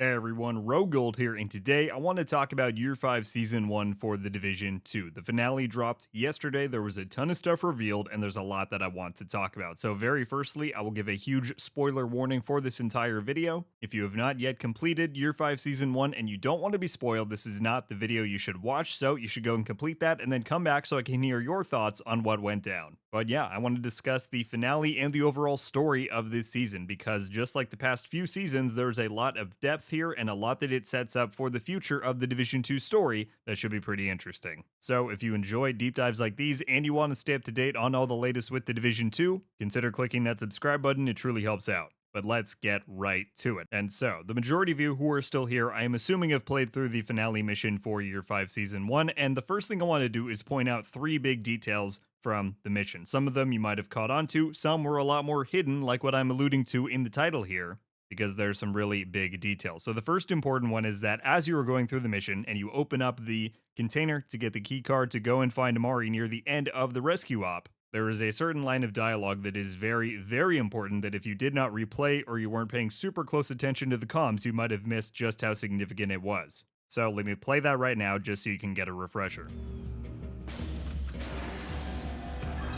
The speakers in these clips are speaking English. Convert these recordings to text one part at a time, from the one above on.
Hey everyone, RogueGold here, and today I want to talk about Year 5 Season 1 for The Division 2. The finale dropped yesterday, there was a ton of stuff revealed, and there's a lot that I want to talk about. So very firstly, I will give a huge spoiler warning for this entire video. If you have not yet completed Year 5 Season 1 and you don't want to be spoiled, this is not the video you should watch, so you should go and complete that and then come back so I can hear your thoughts on what went down. But yeah, I want to discuss the finale and the overall story of this season because just like the past few seasons, there's a lot of depth here and a lot that it sets up for the future of the Division 2 story that should be pretty interesting. So if you enjoy deep dives like these and you want to stay up to date on all the latest with the Division 2, consider clicking that subscribe button, it truly helps out. But let's get right to it. And so, the majority of you who are still here, I am assuming have played through the finale mission for Year 5 Season 1, and the first thing I want to do is point out three big details from the mission. Some of them you might have caught on to, some were a lot more hidden, like what I'm alluding to in the title here, because there's some really big details. So the first important one is that as you are going through the mission and you open up the container to get the key card to go and find Amari near the end of the rescue op, there is a certain line of dialogue that is very, very important that if you did not replay or you weren't paying super close attention to the comms, you might have missed just how significant it was. So let me play that right now just so you can get a refresher.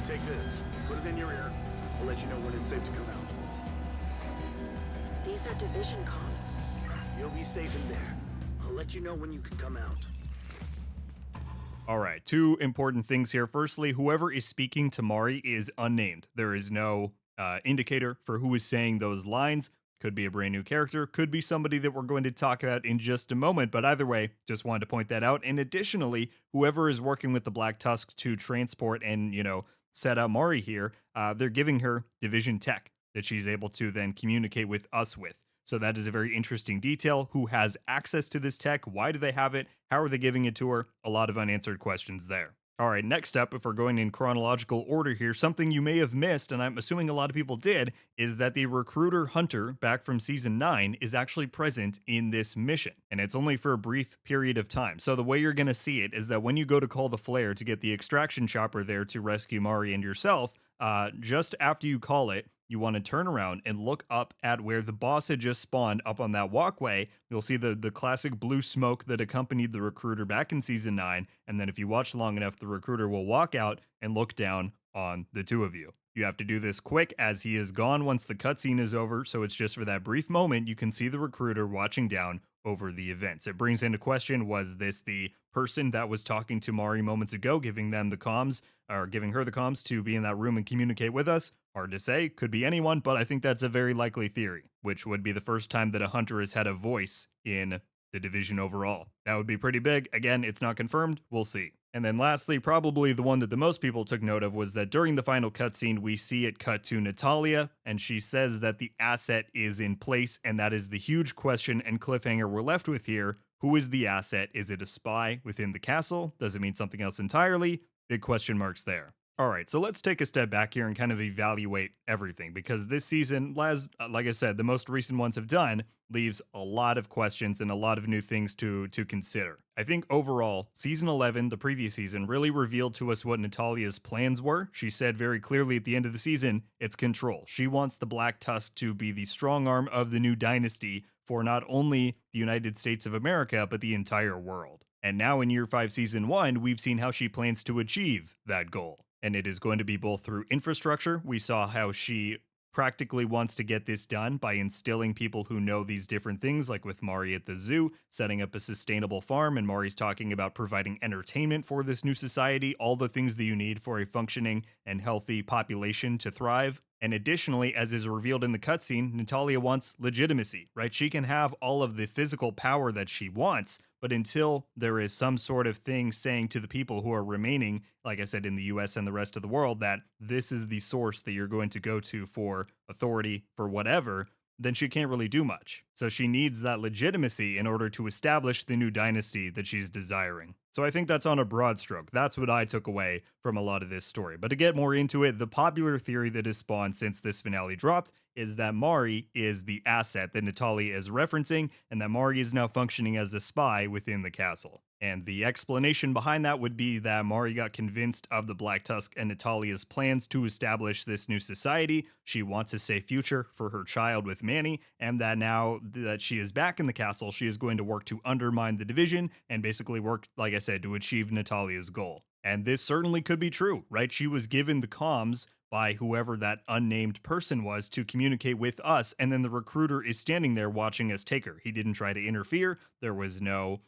Take this, put it in your ear. I'll let you know when it's safe to come out. These are division comms. You'll be safe in there. I'll let you know when you can come out. All right, two important things here. Firstly, whoever is speaking to Mari is unnamed. There is no indicator for who is saying those lines. Could be a brand new character, could be somebody that we're going to talk about in just a moment, but either way, just wanted to point that out. And additionally, whoever is working with the Black Tusk to transport and, set up Mari here, they're giving her division tech that she's able to then communicate with us with. So that is a very interesting detail. Who has access to this tech? Why do they have it? How are they giving it to her? A lot of unanswered questions there. All right, next up, if we're going in chronological order here, something you may have missed, and I'm assuming a lot of people did, is that the recruiter Hunter back from season 9 is actually present in this mission, and it's only for a brief period of time. So the way you're going to see it is that when you go to call the flare to get the extraction chopper there to rescue Mari and yourself, just after you call it, you want to turn around and look up at where the boss had just spawned up on that walkway. You'll see the classic blue smoke that accompanied the recruiter back in season 9. And then if you watch long enough, the recruiter will walk out and look down on the two of you. You have to do this quick as he is gone once the cutscene is over. So it's just for that brief moment you can see the recruiter watching down over the events. It brings into question, was this the person that was talking to Mari moments ago, giving them the comms, or giving her the comms to be in that room and communicate with us? Hard to say, could be anyone, but I think that's a very likely theory, which would be the first time that a hunter has had a voice in the division overall. That would be pretty big. Again, it's not confirmed, we'll see. And then lastly, probably the one that the most people took note of was that during the final cutscene, we see it cut to Natalia, and she says that the asset is in place, and that is the huge question and cliffhanger we're left with here. Who is the asset? Is it a spy within the castle? Does it mean something else entirely? Big question marks there. All right, so let's take a step back here and kind of evaluate everything, because this season, like I said, the most recent ones have done, leaves a lot of questions and a lot of new things to consider. I think overall, season 11, the previous season, really revealed to us what Natalia's plans were. She said very clearly at the end of the season, it's control. She wants the Black Tusk to be the strong arm of the new dynasty for not only the United States of America, but the entire world. And now in Year 5 Season 1, we've seen how she plans to achieve that goal. And it is going to be both through infrastructure. We saw how she practically wants to get this done by instilling people who know these different things, like with Mari at the zoo, setting up a sustainable farm, and Mari's talking about providing entertainment for this new society, all the things that you need for a functioning and healthy population to thrive. And additionally, as is revealed in the cutscene, Natalia wants legitimacy, right? She can have all of the physical power that she wants, but until there is some sort of thing saying to the people who are remaining, like I said, in the US and the rest of the world, that this is the source that you're going to go to for authority, for whatever, then she can't really do much. So she needs that legitimacy in order to establish the new dynasty that she's desiring. So I think that's on a broad stroke. That's what I took away from a lot of this story. But to get more into it, the popular theory that has spawned since this finale dropped is that Mari is the asset that Natalia is referencing, and that Mari is now functioning as a spy within the castle. And the explanation behind that would be that Mari got convinced of the Black Tusk and Natalia's plans to establish this new society. She wants a safe future for her child with Manny, and that now that she is back in the castle, she is going to work to undermine the division and basically work, like I said, to achieve Natalia's goal. And this certainly could be true, right? She was given the comms by whoever that unnamed person was to communicate with us, and then the recruiter is standing there watching us take her. He didn't try to interfere. There was no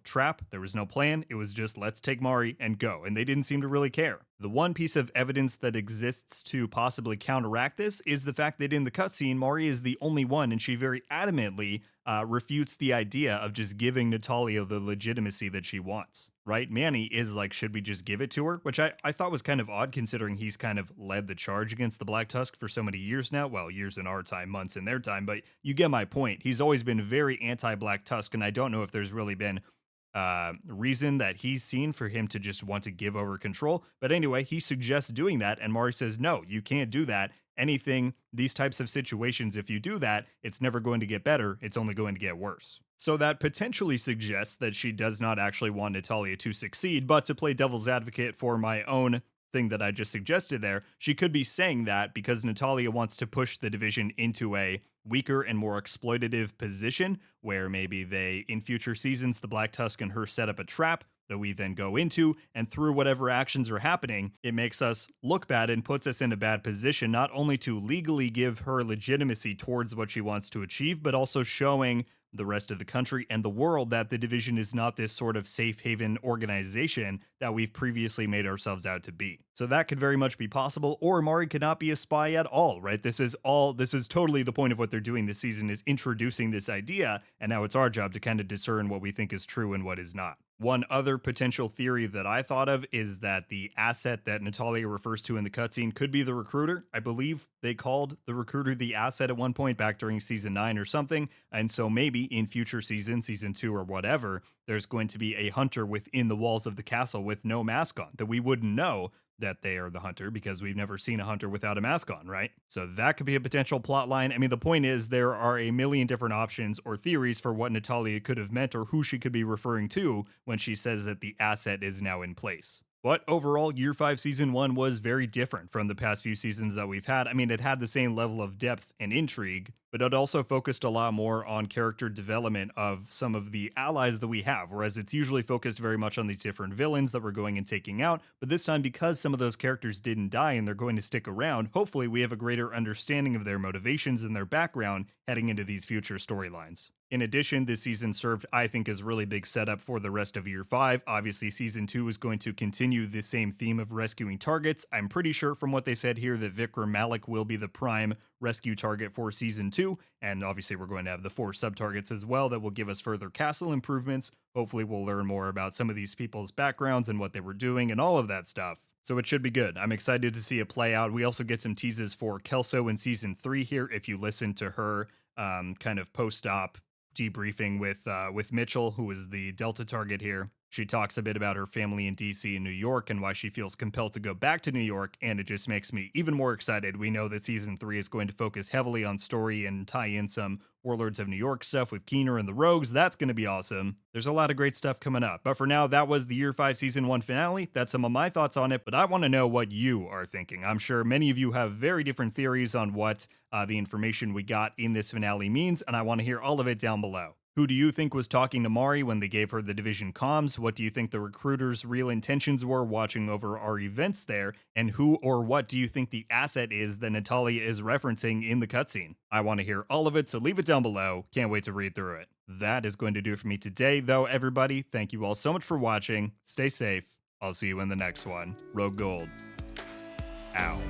trap. There was no plan. It was just, let's take Mari and go. And they didn't seem to really care. The one piece of evidence that exists to possibly counteract this is the fact that in the cutscene, Mari is the only one, and she very adamantly refutes the idea of just giving Natalia the legitimacy that she wants, right? Manny is like, should we just give it to her? Which I thought was kind of odd, considering he's kind of led the charge against the Black Tusk for so many years now. Well, years in our time, months in their time, but you get my point. He's always been very anti-Black Tusk, and I don't know if there's really been reason that he's seen for him to just want to give over control. But anyway, he suggests doing that, and Mari says, no, you can't do that. These types of situations, if you do that, it's never going to get better. It's only going to get worse. So that potentially suggests that she does not actually want Natalia to succeed, but to play devil's advocate for my own thing that I just suggested there, she could be saying that because Natalia wants to push the division into a weaker and more exploitative position, where maybe in future seasons, the Black Tusk and her set up a trap that we then go into, and through whatever actions are happening, it makes us look bad and puts us in a bad position, not only to legally give her legitimacy towards what she wants to achieve, but also showing the rest of the country and the world that the division is not this sort of safe haven organization that we've previously made ourselves out to be. So that could very much be possible, or Mari could not be a spy at all, right? This is totally the point of what they're doing this season, is introducing this idea, and now it's our job to kind of discern what we think is true and what is not. One other potential theory that I thought of is that the asset that Natalia refers to in the cutscene could be the recruiter. I believe they called the recruiter the asset at one point back during season 9 or something. And so maybe in future seasons, season 2 or whatever, there's going to be a hunter within the walls of the castle with no mask on that we wouldn't know that they are the hunter because we've never seen a hunter without a mask on, right? So that could be a potential plot line. I mean, the point is there are a million different options or theories for what Natalia could have meant or who she could be referring to when she says that the asset is now in place. But overall, Year 5 Season 1 was very different from the past few seasons that we've had. I mean, it had the same level of depth and intrigue, but it also focused a lot more on character development of some of the allies that we have, whereas it's usually focused very much on these different villains that we're going and taking out. But this time, because some of those characters didn't die and they're going to stick around, hopefully we have a greater understanding of their motivations and their background heading into these future storylines. In addition, this season served, I think, as really big setup for the rest of Year 5. Obviously, Season 2 is going to continue the same theme of rescuing targets. I'm pretty sure from what they said here that Vikram Malik will be the prime rescue target for Season 2, and obviously we're going to have the 4 sub-targets as well that will give us further castle improvements. Hopefully we'll learn more about some of these people's backgrounds and what they were doing and all of that stuff. So it should be good. I'm excited to see it play out. We also get some teases for Kelso in Season 3 here. If you listen to her kind of post-op debriefing with Mitchell, who is the Delta target here, she talks a bit about her family in DC and New York and why she feels compelled to go back to New York, and it just makes me even more excited. We know that Season 3 is going to focus heavily on story and tie in some Warlords of New York stuff with Keener and the Rogues. That's going to be awesome. There's a lot of great stuff coming up. But for now, that was the Year 5 Season 1 finale. That's some of my thoughts on it, but I want to know what you are thinking. I'm sure many of you have very different theories on what the information we got in this finale means, and I want to hear all of it down below. Who do you think was talking to Mari when they gave her the division comms? What do you think the recruiter's real intentions were watching over our events there? And who or what do you think the asset is that Natalia is referencing in the cutscene? I want to hear all of it, so leave it down below. Can't wait to read through it. That is going to do it for me today, though, everybody. Thank you all so much for watching. Stay safe. I'll see you in the next one. RogueGold. Ow.